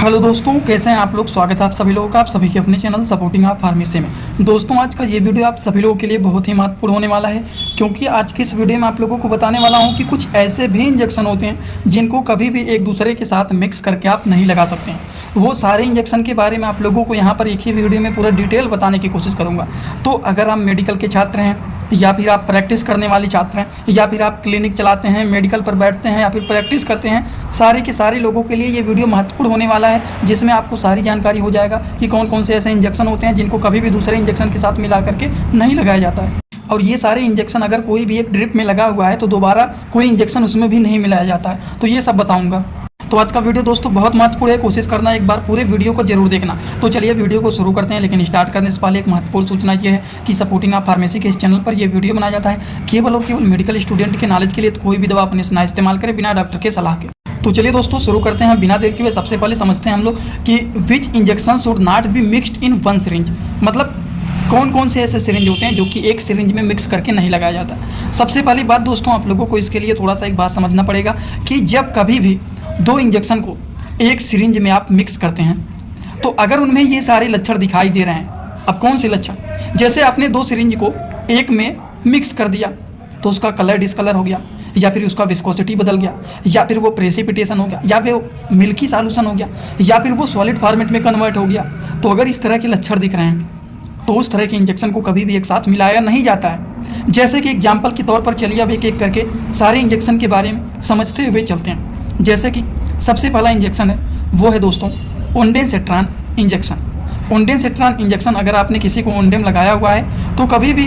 Hello दोस्तों, कैसे हैं आप लोग। स्वागत है आप सभी लोगों का, आप सभी के अपने चैनल सपोर्टिंग आप फार्मेसी में। दोस्तों, आज का ये वीडियो आप सभी लोगों के लिए बहुत ही महत्वपूर्ण होने वाला है, क्योंकि आज की इस वीडियो में आप लोगों को बताने वाला हूं कि कुछ ऐसे भी इंजेक्शन होते हैं जिनको कभी भी एक दूसरे के साथ मिक्स करके आप नहीं लगा सकते हैं। वो सारे इंजेक्शन के बारे में आप लोगों को यहाँ पर एक ही वीडियो में पूरा डिटेल बताने की कोशिश करूँगा। तो अगर आप मेडिकल के छात्र हैं, या फिर आप प्रैक्टिस करने वाले छात्र हैं, या फिर आप क्लिनिक चलाते हैं, मेडिकल पर बैठते हैं, या फिर प्रैक्टिस करते हैं, सारे के सारे लोगों के लिए ये वीडियो महत्वपूर्ण होने वाला है, जिसमें आपको सारी जानकारी हो जाएगा कि कौन कौन से ऐसे इंजेक्शन होते हैं जिनको कभी भी दूसरे इंजेक्शन के साथ मिला करके नहीं लगाया जाता है। और ये सारे इंजेक्शन अगर कोई भी एक ड्रिप में लगा हुआ है तो दोबारा कोई इंजेक्शन उसमें भी नहीं मिलाया जाता है। तो ये सब बताऊँगा। तो आज का वीडियो दोस्तों बहुत महत्वपूर्ण है, कोशिश करना एक बार पूरे वीडियो को जरूर देखना। तो चलिए वीडियो को शुरू करते हैं, लेकिन स्टार्ट करने से पहले एक महत्वपूर्ण सूचना ये है कि सपोर्टिंग आप फार्मेसी के इस चैनल पर ये वीडियो बनाया जाता है केवल और केवल मेडिकल स्टूडेंट के नॉलेज के लिए। तो कोई भी दवा अपने से ना इस्तेमाल करें बिना डॉक्टर के सलाह के। तो चलिए दोस्तों शुरू करते हैं बिना देर किए। सबसे पहले समझते हैं हम लोग कि which injection should not be mixed in one syringe, मतलब कौन कौन से ऐसे सिरिंज होते हैं जो कि एक सिरिंज में मिक्स करके नहीं लगाया जाता। सबसे पहली बात दोस्तों, आप लोगों को इसके लिए थोड़ा सा एक बात समझना पड़ेगा कि जब कभी भी दो इंजेक्शन को एक सिरिंज में आप मिक्स करते हैं तो अगर उनमें ये सारे लक्षण दिखाई दे रहे हैं, अब कौन से लक्षण, जैसे आपने दो सिरिंज को एक में मिक्स कर दिया तो उसका कलर डिस्कलर हो गया, या फिर उसका विस्कोसिटी बदल गया, या फिर वो प्रेसिपिटेशन हो गया, या फिर मिल्की सॉल्यूशन हो गया, या फिर वो सॉलिड फॉर्मेट में कन्वर्ट हो गया। तो अगर इस तरह के लक्षण दिख रहे हैं तो उस तरह के इंजेक्शन को कभी भी एक साथ मिलाया नहीं जाता है। जैसे कि एग्जाम्पल के तौर पर चलिए अब एक एक करके सारे इंजेक्शन के बारे में समझते हुए चलते हैं। जैसे कि सबसे पहला इंजेक्शन है वो है दोस्तों ओंडेनसेट्रान इंजेक्शन। ओंडेनसेट्रान इंजेक्शन अगर आपने किसी को ओंडेम लगाया हुआ है तो कभी भी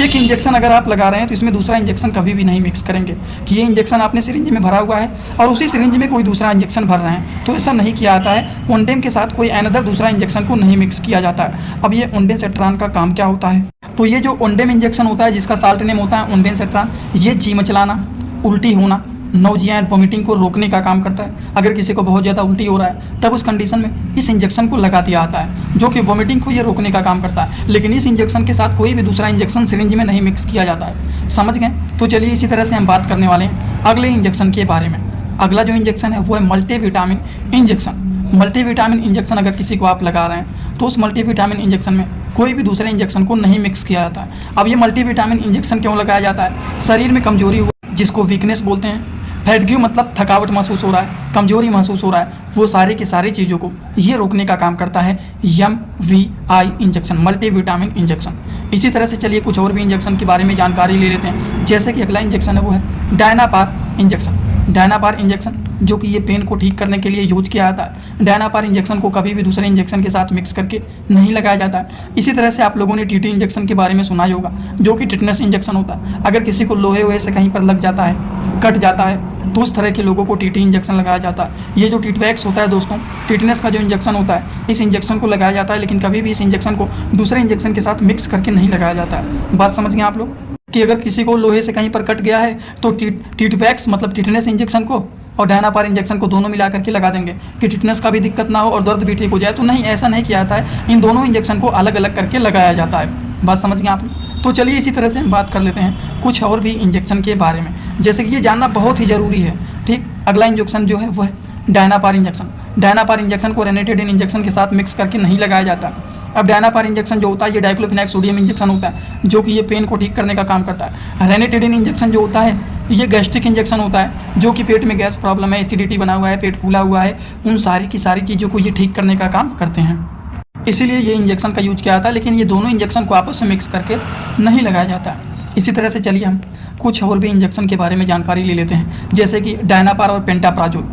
एक इंजेक्शन अगर आप लगा रहे हैं तो इसमें दूसरा इंजेक्शन कभी भी नहीं मिक्स करेंगे कि ये इंजेक्शन आपने सिरिंज में भरा हुआ है और उसी सिरिंज में कोई दूसरा इंजेक्शन भर रहे हैं, तो ऐसा नहीं किया जाता है। ओंडेम के साथ कोई अनदर दूसरा इंजेक्शन को नहीं मिक्स किया जाता है। अब ये ओंडेनसेट्रान का काम क्या होता है, तो ये जो ओंडेम इंजेक्शन होता है जिसका साल्ट नेम होता है ओंडेनसेट्रान, ये जी मचलाना, उल्टी होना, नौजिया एंड वोमिटिंग को रोकने का काम करता है। अगर किसी को बहुत ज़्यादा उल्टी हो रहा है तब उस कंडीशन में इस इंजेक्शन को लगा दिया जाता है, जो कि वोमिटिंग को ये रोकने का काम करता है। लेकिन इस इंजेक्शन के साथ कोई भी दूसरा इंजेक्शन सिरिंज में नहीं मिक्स किया जाता है। समझ गए। तो चलिए इसी तरह से हम बात करने वाले हैं अगले इंजेक्शन के बारे में। अगला जो इंजेक्शन है वो है मल्टीविटामिन इंजेक्शन। मल्टीविटामिन इंजेक्शन अगर किसी को आप लगा रहे हैं तो उस मल्टीविटामिन इंजेक्शन में कोई भी दूसरे इंजेक्शन को नहीं मिक्स किया जाता है। अब ये मल्टीविटामिन इंजेक्शन क्यों लगाया जाता है, शरीर में कमजोरी हुआ जिसको वीकनेस बोलते हैं, फैटिग्यू मतलब थकावट महसूस हो रहा है, कमजोरी महसूस हो रहा है, वो सारे की सारी चीज़ों को ये रोकने का काम करता है MVI इंजेक्शन, मल्टीविटामिन इंजेक्शन। इसी तरह से चलिए कुछ और भी इंजेक्शन के बारे में जानकारी ले लेते हैं। जैसे कि अगला इंजेक्शन है वो है डायनापार इंजेक्शन। डायनापार इंजेक्शन जो कि ये पेन को ठीक करने के लिए यूज किया जाता है। डायनापार इंजेक्शन को कभी भी दूसरे इंजेक्शन के साथ मिक्स करके नहीं लगाया जाता है। इसी तरह से आप लोगों ने TT इंजेक्शन के बारे में सुना ही होगा, जो कि टिटनेस इंजेक्शन होता है। अगर किसी को लोहे वोहे से कहीं पर लग जाता है, कट जाता है, तो उस तरह के लोगों को TT इंजेक्शन लगाया जाता है। ये जो टिटवैक्स होता है दोस्तों, टिटनेस का जो इंजेक्शन होता है, इस इंजेक्शन को लगाया जाता है, लेकिन कभी भी इस इंजेक्शन को दूसरे इंजेक्शन के साथ मिक्स करके नहीं लगाया जाता है। बात समझ गए आप लोग कि अगर किसी को लोहे से कहीं पर कट गया है तो टिटवैक्स मतलब टिटनेस इंजेक्शन को और डायनापार इंजेक्शन को दोनों मिला करके लगा देंगे कि टिटनेस का भी दिक्कत ना हो और दर्द भी ठीक हो जाए। तो नहीं, ऐसा नहीं किया जाता है। इन दोनों इंजेक्शन को अलग अलग करके लगाया जाता है। बात समझ गए आप लोग। तो चलिए इसी तरह से हम बात कर लेते हैं कुछ और भी इंजेक्शन के बारे में, जैसे कि ये जानना बहुत ही ज़रूरी है। ठीक, अगला इंजेक्शन जो है वो है डायनापार इंजेक्शन। डायनापार इंजेक्शन को रेनिटिडिन इंजेक्शन के साथ मिक्स करके नहीं लगाया जाता। अब डायनापार इंजेक्शन जो होता है ये डाइक्लोफिनेक सोडियम इंजेक्शन होता है, जो कि ये पेन को ठीक करने का काम करता है। रेनिटिडिन इंजेक्शन जो होता है ये गैस्ट्रिक इंजेक्शन होता है, जो कि पेट में गैस प्रॉब्लम है, एसिडिटी बना हुआ है, पेट फूला हुआ है, उन सारी की सारी चीज़ों को ये ठीक करने का काम करते हैं। इसीलिए ये इंजेक्शन का यूज किया जाता है, लेकिन ये दोनों इंजेक्शन को आपस में मिक्स करके नहीं लगाया जाता है। इसी तरह से चलिए हम कुछ और भी इंजेक्शन के बारे में जानकारी ले लेते हैं, जैसे कि डायनापार और पेंटाप्राजोल।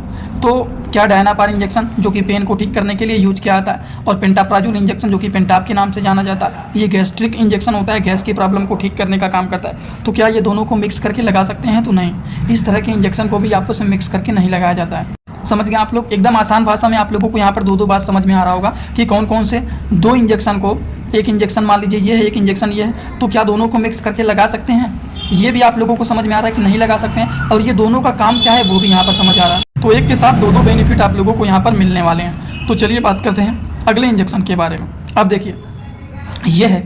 तो क्या डायनापार इंजेक्शन जो कि पेन को ठीक करने के लिए यूज किया जाता है, और पेंटाप्राजोल इंजेक्शन जो कि पेंटाप के नाम से जाना जाता है, ये गैस्ट्रिक इंजेक्शन होता है, गैस की प्रॉब्लम को ठीक करने का काम करता है। तो क्या ये दोनों को मिक्स करके लगा सकते हैं, तो नहीं, इस तरह के इंजेक्शन को भी आपस में मिक्स करके नहीं लगाया जाता है। समझ गए आप लोग। एकदम आसान भाषा में आप लोगों को यहाँ पर दो बात समझ में आ रहा होगा कि कौन कौन से दो इंजेक्शन को, एक इंजेक्शन मान लीजिए ये है, एक इंजेक्शन ये है, तो क्या दोनों को मिक्स करके लगा सकते हैं, ये भी आप लोगों को समझ में आ रहा है कि नहीं लगा सकते हैं, और ये दोनों का काम क्या है वो भी यहाँ पर समझ आ रहा है। तो एक के साथ दो बेनिफिट आप लोगों को यहाँ पर मिलने वाले हैं। तो चलिए बात करते हैं अगले इंजेक्शन के बारे में। अब देखिए ये है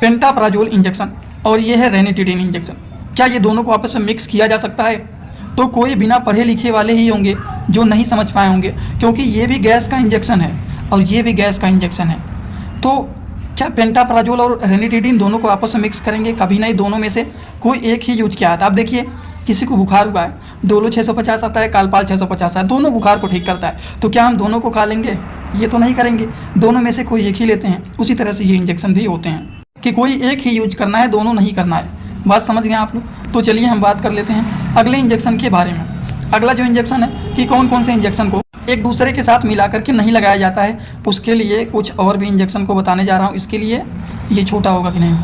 पेंटाप्राजोल इंजेक्शन और ये है रेनिटिडिन इंजेक्शन। क्या ये दोनों को आपस में मिक्स किया जा सकता है, तो कोई बिना पढ़े लिखे वाले ही होंगे जो नहीं समझ पाए होंगे, क्योंकि ये भी गैस का इंजेक्शन है और ये भी गैस का इंजेक्शन है। तो क्या पेंटाप्राजोल और रेनिटिडिन दोनों को आपस में मिक्स करेंगे? कभी नहीं, दोनों में से कोई एक ही यूज किया था। आप देखिए, किसी को बुखार हुआ है, डोलो 650 आता है, कालपाल 650 है, दोनों बुखार को ठीक करता है। तो क्या हम दोनों को खा लेंगे? ये तो नहीं करेंगे, दोनों में से कोई एक ही लेते हैं। उसी तरह से ये इंजेक्शन भी होते हैं कि कोई एक ही यूज करना है, दोनों नहीं करना है। बात समझ गए आप लोग? तो चलिए हम बात कर लेते हैं अगले इंजेक्शन के बारे में। अगला जो इंजेक्शन है कि कौन कौन से इंजेक्शन को एक दूसरे के साथ मिला करके नहीं लगाया जाता है, उसके लिए कुछ और भी इंजेक्शन को बताने जा रहा हूँ। इसके लिए ये छोटा होगा कि नहीं,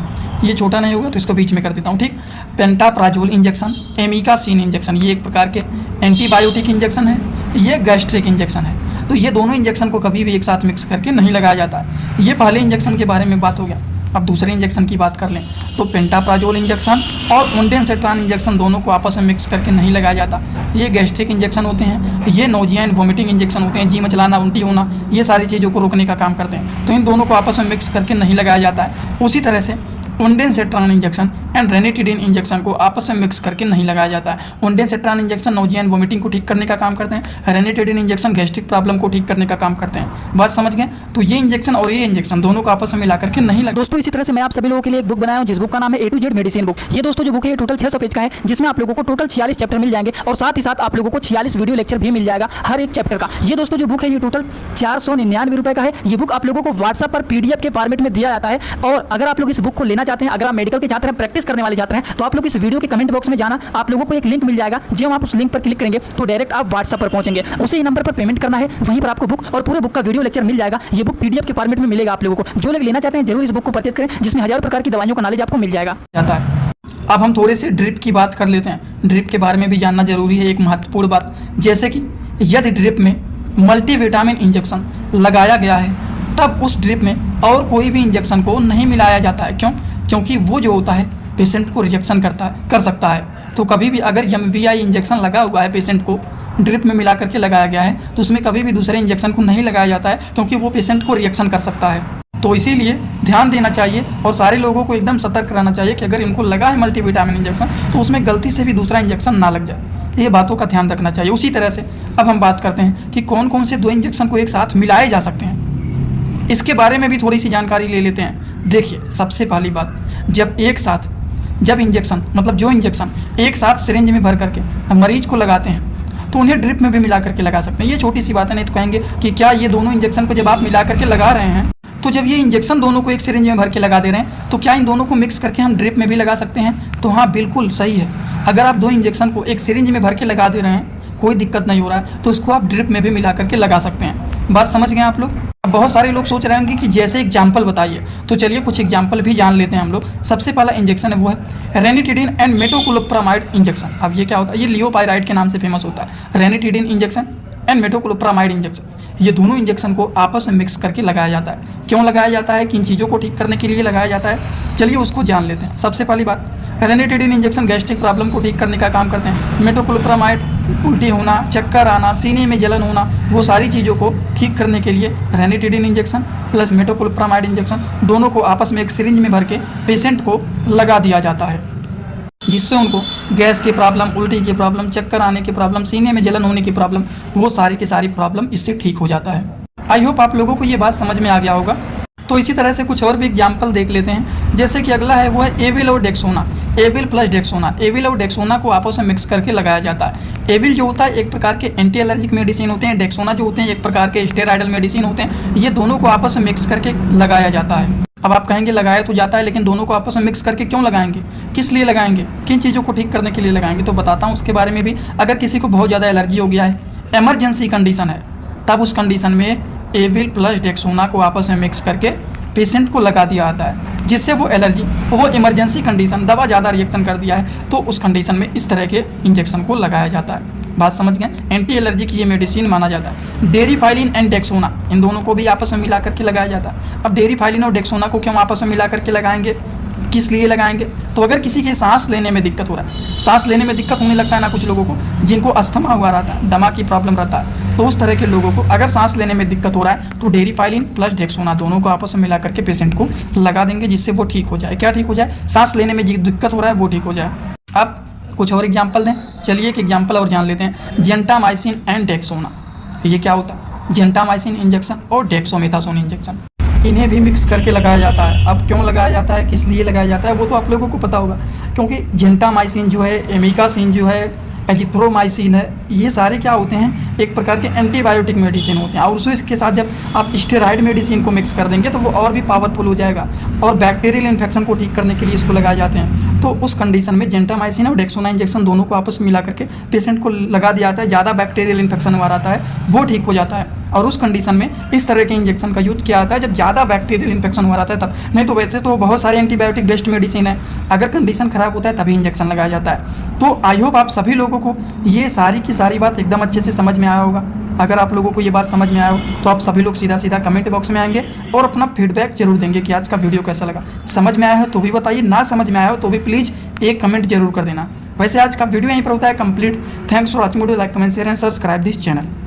ये छोटा नहीं होगा तो इसको बीच में कर देता हूँ, ठीक। पेंटाप्राजोल इंजेक्शन, एमिकासिन इंजेक्शन, ये एक प्रकार के एंटीबायोटिक इंजेक्शन है, ये गैस्ट्रिक इंजेक्शन है। तो ये दोनों इंजेक्शन को कभी भी एक साथ मिक्स करके नहीं लगाया जाता है। ये पहले इंजेक्शन के बारे में बात हो गया। अब दूसरे इंजेक्शन की बात कर लें तो पेंटाप्राजोल इंजेक्शन और ओंडेनसेट्रान इंजेक्शन दोनों को आपस में मिक्स करके नहीं लगाया जाता। ये गैस्ट्रिक इंजेक्शन होते हैं, ये नोजिया एंड वोमिटिंग इंजेक्शन होते हैं, जी मचलाना, उल्टी होना, ये सारी चीज़ों को रोकने का काम करते हैं। तो इन दोनों को आपस में मिक्स करके नहीं लगाया जाता है। उसी तरह से ओंडेनसेट्रान इंजेक्शन एंड रेनिटिडिन इंजेक्शन को आपस में मिक्स करके नहीं लगाया जाता है। ओंडेनसेट्रान इंजेक्शन नोजिया एंड वोमिटिंग को ठीक करने का काम करते हैं, रेनिटिडिन इंजेक्शन गैस्ट्रिक प्रॉब्लम को ठीक करने का काम करते हैं। बात समझ गए? तो ये इंजेक्शन और ये इंजेक्शन दोनों को आपस में मिला करके नहीं लगा। दोस्तों इसी तरह से मैं आप सभी लोगों के लिए एक बुक बनाया हूं, जिस बुक का नाम है A to Z medicine book. ये दोस्तों जो बुक है ये टोटल 600 पेज का है, जिसमें आप लोगों को टोटल 46 चैप्टर मिल जाएंगे और साथ ही साथ आप लोगों को 46 वीडियो लेक्चर भी मिल जाएगा हर एक चैप्टर का। ये दोस्तों जो बुक है ये टोटल 499 रुपए का है। ये बुक आप लोगों को व्हाट्सएप पर PDF के फॉर्मेट में दिया जाता है। और अगर आप लोग इस बुक को लेना चाहते हैं, अगर आप मेडिकल के छात्र हैं, प्रैक्टिस करने वाले छात्र हैं, तो आप लोग इस वीडियो के कमेंट बॉक्स में जाना, आप लोगों को एक लिंक मिल जाएगा। जब आप उस लिंक पर क्लिक करेंगे तो डायरेक्ट आप व्हाट्सएप पर पहुंचेंगे, उसी नंबर पर पेमेंट करना है, वहीं पर आपको बुक और पूरे बुक का वीडियो लेक्चर मिल जाएगा। ये बुक PDF के फॉर्मेट में मिलेगा आप लोगों को। जो लोग लेना चाहते हैं जरूर इस बुक को परचेज करें, जिसमें हजारों प्रकार की दवाइयों का नॉलेज आपको मिल जाएगा। अब हम थोड़े से ड्रिप की बात कर लेते हैं। ड्रिप के बारे में भी जानना जरूरी है, एक महत्वपूर्ण बात। जैसे कि यदि ड्रिप में मल्टीविटामिन इंजेक्शन लगाया गया है तब उस ड्रिप में और कोई भी इंजेक्शन को नहीं मिलाया जाता है। क्यों? क्योंकि वो जो होता है पेशेंट को रिएक्शन कर सकता है। तो कभी भी अगर MVI इंजेक्शन लगा हुआ है, पेशेंट को ड्रिप में मिला करके लगाया गया है, तो उसमें कभी भी दूसरे इंजेक्शन को नहीं लगाया जाता है, क्योंकि वो पेशेंट को रिएक्शन कर सकता है। तो इसीलिए ध्यान देना चाहिए और सारे लोगों को एकदम सतर्क रहना चाहिए कि अगर इनको लगा है मल्टीविटामिन इंजेक्शन तो उसमें गलती से भी दूसरा इंजेक्शन ना लग जाए। ये बातों का ध्यान रखना चाहिए। उसी तरह से अब हम बात करते हैं कि कौन कौन से दो इंजेक्शन को एक साथ मिलाए जा सकते हैं। इसके बारे में भी थोड़ी सी जानकारी ले लेते हैं। देखिए, सबसे पहली बात, जब इंजेक्शन मतलब जो इंजेक्शन एक साथ सिरिंज में भर करके मरीज को लगाते हैं तो उन्हें ड्रिप में भी मिला करके लगा सकते हैं। ये छोटी सी बात है, नहीं तो कहेंगे कि क्या ये दोनों इंजेक्शन को जब आप मिला करके लगा रहे हैं, तो जब ये इंजेक्शन दोनों को एक सिरिंज में भर के लगा दे रहे हैं, तो क्या इन दोनों को मिक्स करके हम ड्रिप में भी लगा सकते हैं? तो हाँ, बिल्कुल सही है। अगर आप दो इंजेक्शन को एक सिरिंज में भर के लगा दे रहे हैं, कोई दिक्कत नहीं हो रहा है, तो इसको आप ड्रिप में भी मिला करके लगा सकते हैं। बात समझ गए आप लोग? अब बहुत सारे लोग सोच रहे होंगे कि जैसे एग्जाम्पल बताइए, तो चलिए कुछ एग्जाम्पल भी जान लेते हैं हम लोग। सबसे पहला इंजेक्शन है वो है रेनिटिडिन एंड मेटोक्लोप्रामाइड इंजेक्शन। अब ये क्या होता है? ये लियोपाइराइड के नाम से फेमस होता है। Ranitidine injection and metoclopramide injection, ये दोनों इंजेक्शन को आपस में मिक्स करके लगाया जाता है। क्यों लगाया जाता है? किन चीज़ों को ठीक करने के लिए लगाया जाता है? चलिए उसको जान लेते हैं। सबसे पहली बात, रेनिटिडिन इंजेक्शन गैस्ट्रिक प्रॉब्लम को ठीक करने का काम करते हैं। मेटोक्लोप्रामाइड उल्टी होना, चक्कर आना, सीने में जलन होना, वो सारी चीज़ों को ठीक करने के लिए ranitidine injection plus metoclopramide injection दोनों को आपस में एक सिरिंज में भर के पेशेंट को लगा दिया जाता है, जिससे उनको गैस की प्रॉब्लम, उल्टी की प्रॉब्लम, चक्कर आने की प्रॉब्लम, सीने में जलन होने की प्रॉब्लम, वो सारी की सारी प्रॉब्लम इससे ठीक हो जाता है। आई होप आप लोगों को ये बात समझ में आ गया होगा। तो इसी तरह से कुछ और भी एग्जाम्पल देख लेते हैं। जैसे कि अगला है वो है एविल और Dexona, Avil plus Dexona. Avil और डेक्सोना को आपस में मिक्स करके लगाया जाता है। एविल जो होता है एक प्रकार के एंटी एलर्जिक मेडिसिन होते हैं, डेक्सोना जो होते हैं एक प्रकार के स्टेरॉइडल मेडिसिन होते हैं। ये दोनों को आपस में मिक्स करके लगाया जाता है। अब आप कहेंगे लगाया तो जाता है, लेकिन दोनों को आपस में मिक्स करके क्यों लगाएंगे, किस लिए लगाएंगे, किन चीज़ों को ठीक करने के लिए लगाएंगे, तो बताता हूँ उसके बारे में भी। अगर किसी को बहुत ज़्यादा एलर्जी हो गया है, इमरजेंसी कंडीशन है, तब उस कंडीशन में एविल प्लस डेक्सोना को आपस में मिक्स करके पेशेंट को लगा दिया जाता है, जिससे वो एलर्जी, वो इमरजेंसी कंडीशन, दवा ज़्यादा रिएक्शन कर दिया है, तो उस कंडीशन में इस तरह के इंजेक्शन को लगाया जाता है। बात समझ गए? एंटी एलर्जी की ये मेडिसिन माना जाता है। डेरिफाइलिन एंड डेक्सोना, इन दोनों को भी आपस में मिला करके लगाया जाता है। अब डेरिफाइलिन और डेक्सोना को क्यों आपस में मिला करके लगाएंगे, किस लिए लगाएंगे? तो अगर किसी के सांस लेने में दिक्कत हो रहा है, सांस लेने में दिक्कत होने लगता है ना कुछ लोगों को, जिनको अस्थमा हुआ रहता है, दमा की प्रॉब्लम रहता है, तो उस तरह के लोगों को अगर सांस लेने में दिक्कत हो रहा है तो डेरिफाइलिन प्लस डेक्सोना दोनों को आपस में मिला करके पेशेंट को लगा देंगे, जिससे वो ठीक हो जाए। क्या ठीक हो जाए? सांस लेने में जो दिक्कत हो रहा है वो ठीक हो जाए। अब कुछ और एग्जाम्पल दें। चलिए एक एग्जाम्पल और जान लेते हैं। जेंटामाइसिन एंड डेक्सोना, ये क्या होता है? जेंटामाइसिन इंजेक्शन और डेक्सोमेथासोन इंजेक्शन, इन्हें भी मिक्स करके लगाया जाता है। अब क्यों लगाया जाता है, किस लिए लगाया जाता है, वो तो आप लोगों को पता होगा। क्योंकि जेंटामाइसिन जो है, एमिकासिन जो है, एजिथ्रोमाइसिन है, ये सारे क्या होते हैं, एक प्रकार के एंटीबायोटिक मेडिसिन होते हैं। और उसको इसके साथ जब आप स्टेरॉइड मेडिसिन को मिक्स कर देंगे तो वो और भी पावरफुल हो जाएगा। और बैक्टीरियल इन्फेक्शन को ठीक करने के लिए इसको लगाए जाते हैं। तो उस कंडीशन में जेंटामाइसिन और डेक्सोना इंजेक्शन दोनों को आपस में मिला करके पेशेंट को लगा दिया जाता है। ज़्यादा बैक्टीरियल इन्फेक्शन हुआ रहता है वो ठीक हो जाता है। और उस कंडीशन में इस तरह के इंजेक्शन का यूज़ किया जाता है जब ज़्यादा बैक्टीरियल इन्फेक्शन हुआ रहता है तब। नहीं तो वैसे तो बहुत सारे एंटीबायोटिक बेस्ड मेडिसिन है, अगर कंडीशन ख़राब होता है तभी इंजेक्शन लगाया जाता है। तो आई होप आप सभी लोगों को ये सारी की सारी बात एकदम अच्छे से समझ में आया होगा। अगर आप लोगों को ये बात समझ में आया हो तो आप सभी लोग सीधा सीधा कमेंट बॉक्स में आएंगे और अपना फीडबैक जरूर देंगे कि आज का वीडियो कैसा लगा। समझ में आया हो तो भी बताइए, ना समझ में आया हो तो भी प्लीज़ एक कमेंट जरूर कर देना। वैसे आज का वीडियो यहीं पर होता है complete. Thanks for watching video, like comment share and subscribe this channel.